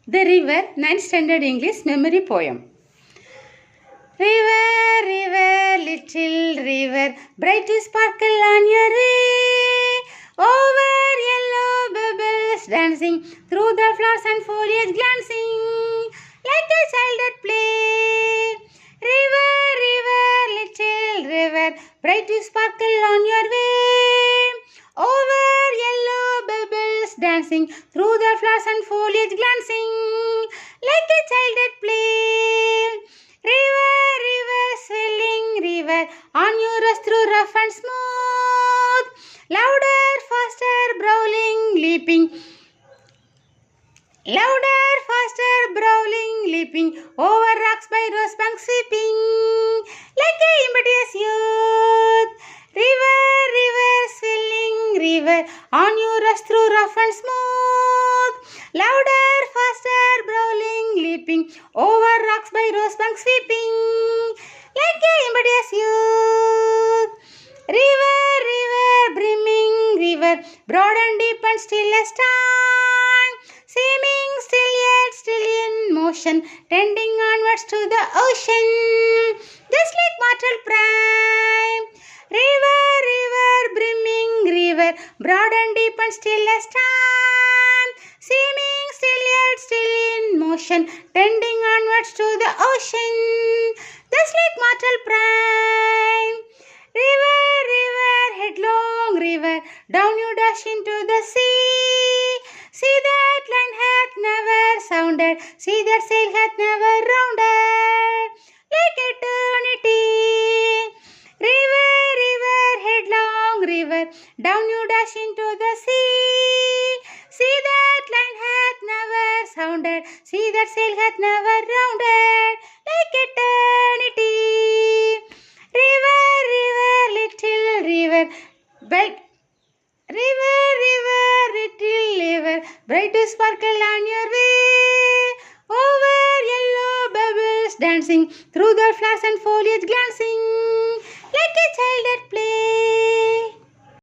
The River, 9th Standard English Memory Poem. River, river, little river, bright to sparkle on your way. Over yellow bubbles dancing, through the flowers and foliage glancing, like a child at play. River, river, little river, bright to sparkle on your way. Over yellow bubbles dancing, through the flowers and foliage glancing, like a child at play. River, river, swelling river, on your rush through rough and smooth. Louder, faster, brawling, leaping. Louder, faster, brawling, leaping, over rocks by rose bank sweeping, like a impetuous youth. River, river, swelling river, on your rush through rough and smooth. Louder, faster, brawling, leaping, over rocks by rose bank sweeping, like a impetuous youth. River, river, brimming river, broad and deep and still as time, seeming still yet still in motion, tending onwards to the ocean, just like mortal prime. River, river, brimming river, broad and deep and still as time, seeming still yet still in motion, tending onwards to the ocean, just like mortal prime. River, river, headlong river, down you dash into the sea. See that line hath never sounded, see that sail hath never rounded, like eternity. River, river, headlong river, down you dash into the sea. See that line hath never sounded, see that sail hath never rounded, like eternity. River, river, little river, bright. River, river, little river, bright to sparkle on your way. Over yellow bubbles dancing, through the flowers and foliage glancing, like a child at play.